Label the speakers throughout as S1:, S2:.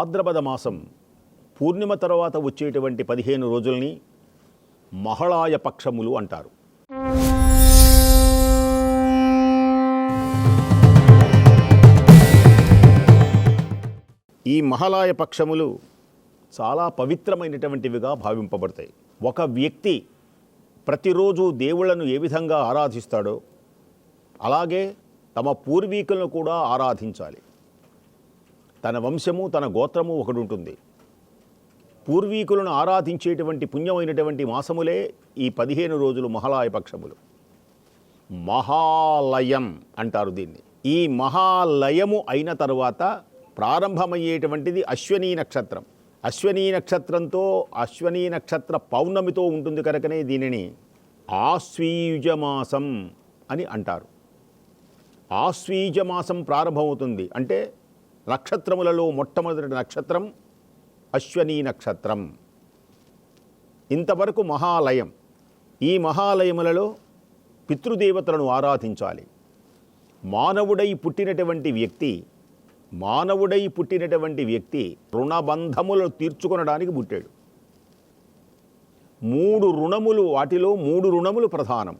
S1: భాద్రపద మాసం పూర్ణిమ తర్వాత వచ్చేటువంటి 15 రోజుల్ని మహాళయ పక్షములు అంటారు. ఈ మహాళయ పక్షములు చాలా పవిత్రమైనటువంటివిగా భావింపబడతాయి. ఒక వ్యక్తి ప్రతిరోజు దేవుళ్లను ఏ విధంగా ఆరాధిస్తాడో అలాగే తమ పూర్వీకులను కూడా ఆరాధించాలి. తన వంశము తన గోత్రము ఒకటి ఉంటుంది. పూర్వీకులను ఆరాధించేటువంటి పుణ్యమైనటువంటి మాసములే ఈ 15 రోజులు మహాళయ పక్షములు. మహాలయం అంటారు దీన్ని. ఈ మహాలయము అయిన తర్వాత ప్రారంభమయ్యేటువంటిది అశ్వనీ నక్షత్రం. అశ్వనీ నక్షత్రంతో అశ్వనీ నక్షత్ర పౌర్ణమితో ఉంటుంది కనుకనే దీనిని ఆశ్వీజమాసం అని అంటారు. ఆశ్వీజమాసం ప్రారంభమవుతుంది అంటే నక్షత్రములలో మొట్టమొదటి నక్షత్రం అశ్వనీ నక్షత్రం. ఇంతవరకు మహాలయం. ఈ మహాలయములలో పితృదేవతలను ఆరాధించాలి. మానవుడై పుట్టినటువంటి వ్యక్తి రుణబంధములను తీర్చుకొనడానికి పుట్టాడు. 3 రుణములు, వాటిలో 3 రుణములు ప్రధానం.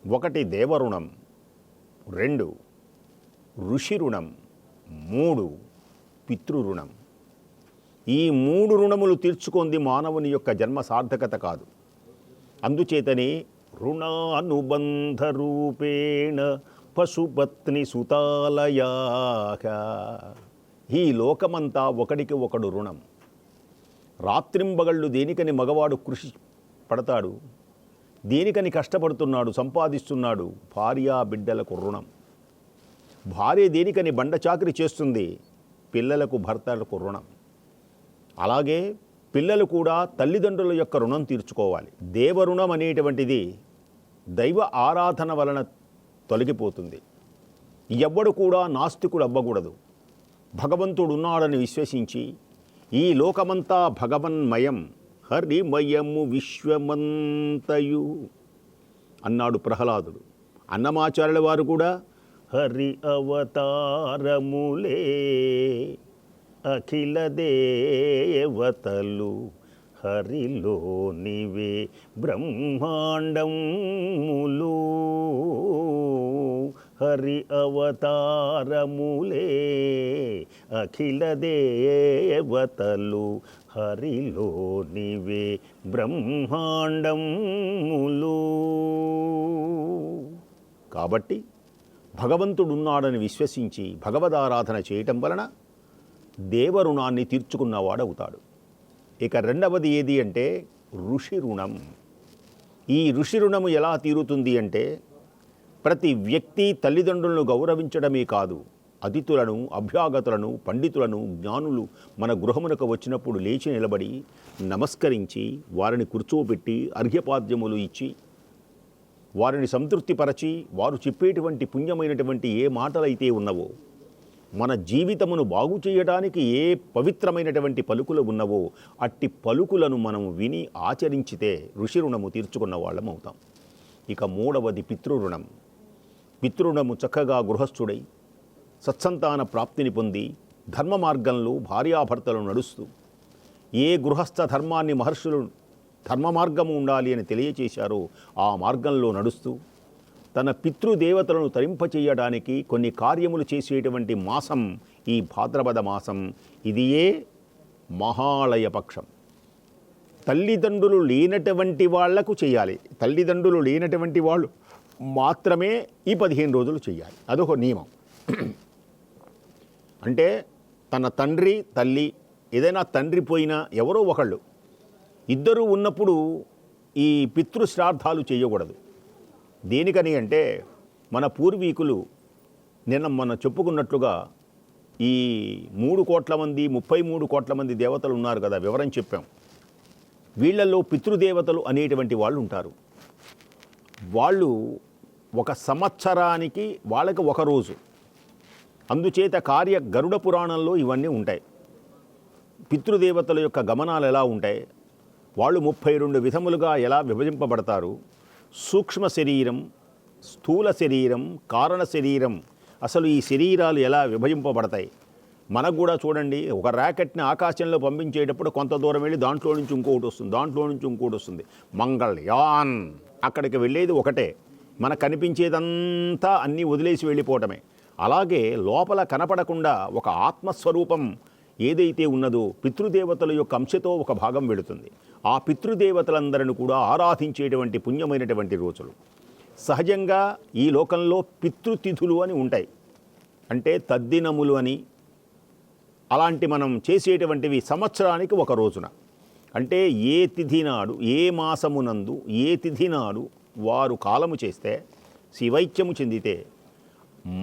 S1: 1 దేవరుణం, 2 ఋషి రుణం, 3 పితృరుణం. ఈ 3 రుణములు తీర్చుకుంది మానవుని యొక్క జన్మ సార్థకత కాదు. అందుచేతనే రుణానుబంధ రూపేణ పశుపత్ని సుతాలయాక. ఈ లోకమంతా ఒకడికి ఒకడు రుణం. రాత్రింబగళ్ళు దేనికని మగవాడు కృషి పడతాడు, దేనికని కష్టపడుతున్నాడు, సంపాదిస్తున్నాడు. భార్యా బిడ్డలకు రుణం. భార్య దేనికని బండ చాకరీ చేస్తుంది, పిల్లలకు భర్తలకు రుణం. అలాగే పిల్లలు కూడా తల్లిదండ్రుల యొక్క రుణం తీర్చుకోవాలి. దేవరుణం అనేటువంటిది దైవ ఆరాధన వలన తొలగిపోతుంది. ఎవ్వడు కూడా నాస్తికుడు అవ్వకూడదు. భగవంతుడు ఉన్నాడని విశ్వసించి ఈ లోకమంతా భగవన్మయం, హరిమయము విశ్వమంతయు అన్నాడు ప్రహ్లాదుడు. అన్నమాచార్యుల వారు కూడా హరి అవతారములే అఖిల దేవతలు హరిలోనివే బ్రహ్మాండములు. హరి అవతారములే అఖిల దేవతలు హరిలోనివే బ్రహ్మాండములు. కాబట్టి భగవంతుడున్నాడని విశ్వసించి భగవదారాధన చేయటం వలన దేవరుణాన్ని తీర్చుకున్నవాడవుతాడు. ఇక రెండవది ఏది అంటే ఋషి రుణం. ఈ ఋషి రుణము ఎలా తీరుతుంది అంటే ప్రతి వ్యక్తి తల్లిదండ్రులను గౌరవించడమే కాదు, అతిథులను, అభ్యాగతులను, పండితులను, జ్ఞానులు మన గృహమునకు వచ్చినప్పుడు లేచి నిలబడి నమస్కరించి వారిని కూర్చోబెట్టి అర్ఘ్యపాద్యములు ఇచ్చి వారిని సంతృప్తిపరచి వారు చెప్పేటువంటి పుణ్యమైనటువంటి ఏ మాటలైతే ఉన్నవో, మన జీవితమును బాగు చేయడానికి ఏ పవిత్రమైనటువంటి పలుకులు ఉన్నవో అట్టి పలుకులను మనం విని ఆచరించితే ఋషి రుణము తీర్చుకున్న వాళ్ళం అవుతాం. ఇక మూడవది పితృరుణం. పితృరుణము చక్కగా గృహస్థుడై సత్సంతాన ప్రాప్తిని పొంది ధర్మ మార్గంలో భార్యాభర్తలు నడుస్తూ ఏ గృహస్థ ధర్మాన్ని మహర్షులు ధర్మ మార్గము ఉండాలి అని తెలియచేశారో ఆ మార్గంలో నడుస్తూ తన పితృదేవతలను తరింపచేయడానికి కొన్ని కార్యములు చేసేటువంటి మాసం ఈ భాద్రపద మాసం. ఇదియే మహాళయ పక్షం. తల్లిదండ్రులు లేనటువంటి వాళ్లకు చేయాలి. తల్లిదండ్రులు లేనటువంటి వాళ్ళు మాత్రమే ఈ 15 రోజులు చేయాలి. అదొక నియమం. అంటే తన తండ్రి తల్లి, ఏదైనా తండ్రి పోయినా ఎవరో ఒకళ్ళు, ఇద్దరు ఉన్నప్పుడు ఈ పితృశ్రాద్ధాలు చేయకూడదు. దేనికని అంటే మన పూర్వీకులు మనం చెప్పుకున్నట్లుగా ఈ 3 కోట్ల మంది 33 కోట్ల మంది దేవతలు ఉన్నారు కదా, వివరం చెప్పాం. వీళ్ళల్లో పితృదేవతలు అనేటువంటి వాళ్ళు ఉంటారు. వాళ్ళు ఒక సంవత్సరానికి వాళ్ళకి ఒక రోజు. అందుచేత గరుడ పురాణంలో ఇవన్నీ ఉంటాయి. పితృదేవతల యొక్క గమనాలు ఎలా ఉంటాయి, వాళ్ళు 32 విధములుగా ఎలా విభజింపబడతారు, సూక్ష్మ శరీరం, స్థూల శరీరం, కారణ శరీరం, అసలు ఈ శరీరాలు ఎలా విభజింపబడతాయి, మనకు కూడా చూడండి, ఒక ర్యాకెట్ని ఆకాశంలో పంపించేటప్పుడు కొంత దూరం వెళ్ళి దాంట్లో నుంచి ఇంకోటి వస్తుంది, దాంట్లో నుంచి ఇంకోటి వస్తుంది. మంగళయాన్ అక్కడికి వెళ్ళేది ఒకటే, మనకు కనిపించేదంతా అన్నీ వదిలేసి వెళ్ళిపోవటమే. అలాగే లోపల కనపడకుండా ఒక ఆత్మస్వరూపం ఏదైతే ఉన్నదో పితృదేవతల యొక్క అంశతో ఒక భాగం వెళుతుంది. ఆ పితృదేవతలందరిని కూడా ఆరాధించేటువంటి పుణ్యమైనటువంటి రోజులు. సహజంగా ఈ లోకంలో పితృతిథులు అని ఉంటాయి, అంటే తద్దినములు అని. అలాంటి మనం చేసేటువంటివి సంవత్సరానికి ఒక రోజున, అంటే ఏ తిథి నాడు, ఏ మాసమునందు, ఏ తిథి నాడు వారు కాలము చేస్తే, శివైక్యము చెందితే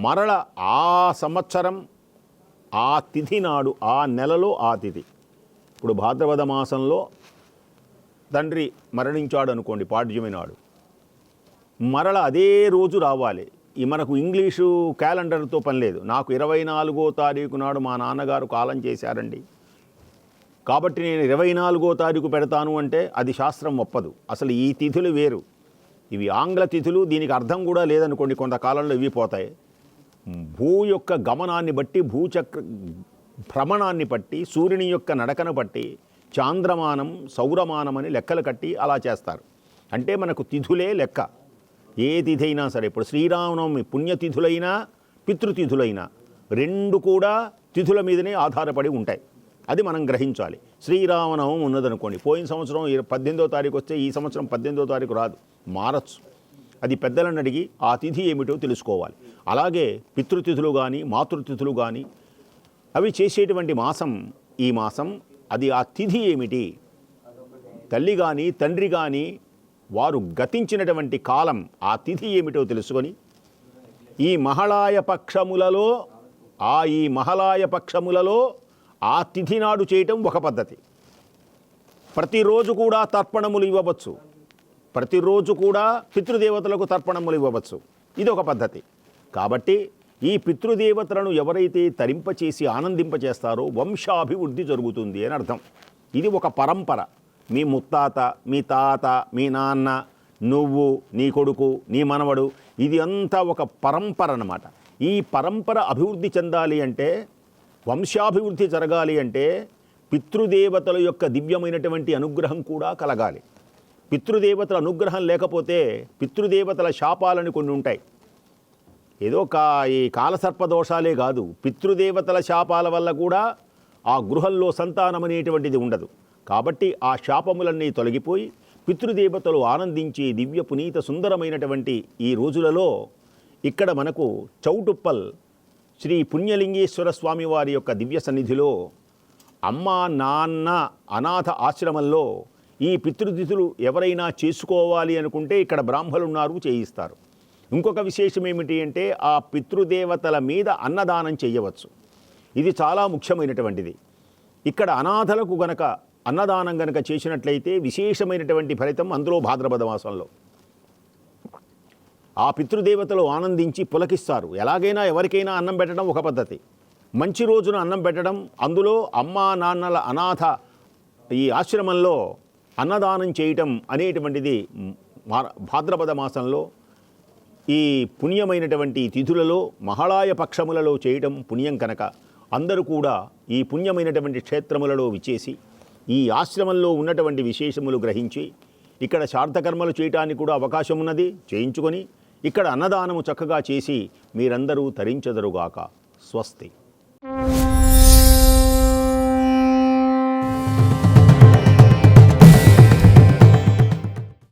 S1: మరల ఆ సంవత్సరం ఆ తిథి నాడు, ఆ నెలలో ఆ తిథి. ఇప్పుడు భాద్రపద మాసంలో తండ్రి మరణించాడు అనుకోండి, పాడ్యమి నాడు, మరల అదే రోజు రావాలి. ఈ మనకు ఇంగ్లీషు క్యాలెండర్తో పని లేదు. నాకు 24వ తారీఖు నాడు మా నాన్నగారు కాలం చేశారండి, కాబట్టి నేను 24వ తారీఖు పెడతాను అంటే అది శాస్త్రం ఒప్పదు. అసలు ఈ తిథులు వేరు, ఇవి ఆంగ్ల తిథులు. దీనికి అర్థం కూడా లేదనుకోండి, కొంతకాలంలో ఇవి పోతాయి. భూ యొక్క గమనాన్ని బట్టి, భూచక్ర భ్రమణాన్ని బట్టి, సూర్యుని యొక్క నడకను బట్టి చాంద్రమానం, సౌరమానం అని లెక్కలు కట్టి అలా చేస్తారు. అంటే మనకు తిథులే లెక్క. ఏ తిథి అయినా సరే, ఇప్పుడు శ్రీరామనవమి పుణ్యతిథులైనా పితృతిథులైనా రెండు కూడా తిథుల మీదనే ఆధారపడి ఉంటాయి. అది మనం గ్రహించాలి. శ్రీరామనవమి ఉన్నదనుకోండి, పోయిన సంవత్సరం 18వ తారీఖు వస్తే ఈ సంవత్సరం 18వ తారీఖు రాదు, మారచ్చు. అది పెద్దలను అడిగి ఆ తిథి ఏమిటో తెలుసుకోవాలి. అలాగే పితృతిథులు కానీ మాతృతిథులు కానీ అవి చేసేటువంటి మాసం, ఈ మాసం అది ఆ తిథి ఏమిటి, తల్లి కానీ తండ్రి కానీ వారు గతించినటువంటి కాలం ఆ తిథి ఏమిటో తెలుసుకొని ఈ మహాళాయ పక్షములలో ఆ తిథి నాడు చేయటం ఒక పద్ధతి. ప్రతిరోజు కూడా తర్పణములు ఇవ్వవచ్చు, ప్రతిరోజు కూడా పితృదేవతలకు తర్పణములు ఇవ్వవచ్చు, ఇది ఒక పద్ధతి. కాబట్టి ఈ పితృదేవతలను ఎవరైతే తరింపచేసి ఆనందింపచేస్తారో వంశాభివృద్ధి జరుగుతుంది అని అర్థం. ఇది ఒక పరంపర. మీ ముత్తాత, మీ తాత, మీ నాన్న, నువ్వు, నీ కొడుకు, నీ మనవడు, ఇది అంతా ఒక పరంపర అన్నమాట. ఈ పరంపర అభివృద్ధి చెందాలి అంటే, వంశాభివృద్ధి జరగాలి అంటే పితృదేవతల యొక్క దివ్యమైనటువంటి అనుగ్రహం కూడా కలగాలి. పితృదేవతల అనుగ్రహం లేకపోతే పితృదేవతల శాపాలని కొన్ని ఉంటాయి. ఏదో ఈ కాలసర్పదోషాలే కాదు, పితృదేవతల శాపాల వల్ల కూడా ఆ గృహంలో సంతానం అనేటువంటిది ఉండదు. కాబట్టి ఆ శాపములన్నీ తొలగిపోయి పితృదేవతలు ఆనందించే దివ్య పునీత సుందరమైనటువంటి ఈ రోజులలో ఇక్కడ మనకు చౌటుప్పల్ శ్రీ పుణ్యలింగేశ్వర స్వామి వారి యొక్క దివ్య సన్నిధిలో అమ్మా నాన్న అనాథ ఆశ్రమంలో ఈ పితృతిథులు ఎవరైనా చేసుకోవాలి అనుకుంటే ఇక్కడ బ్రాహ్మణులు ఉన్నారు, చేయిస్తారు. ఇంకొక విశేషం ఏమిటి అంటే ఆ పితృదేవతల మీద అన్నదానం చేయవచ్చు. ఇది చాలా ముఖ్యమైనటువంటిది. ఇక్కడ అనాథలకు గనక అన్నదానం గనక చేసినట్లయితే విశేషమైనటువంటి ఫలితం. అందులో భాద్రపద మాసంలో ఆ పితృదేవతలు ఆనందించి పులకిస్తారు. ఎలాగైనా ఎవరికైనా అన్నం పెట్టడం ఒక పద్ధతి. మంచి రోజున అన్నం పెట్టడం, అందులో అమ్మా నాన్నల అనాథ ఈ ఆశ్రమంలో అన్నదానం చేయటం అనేటువంటిది భాద్రపద మాసంలో ఈ పుణ్యమైనటువంటి తిథులలో మహాళాయ పక్షములలో చేయటం పుణ్యం కనుక అందరూ కూడా ఈ పుణ్యమైనటువంటి క్షేత్రములలో విచేసి ఈ ఆశ్రమంలో ఉన్నటువంటి విశేషములు గ్రహించి ఇక్కడ శార్థకర్మలు చేయటానికి కూడా అవకాశం ఉన్నది, చేయించుకొని ఇక్కడ అన్నదానము చక్కగా చేసి మీరందరూ తరించెదరుగాక. స్వస్తి.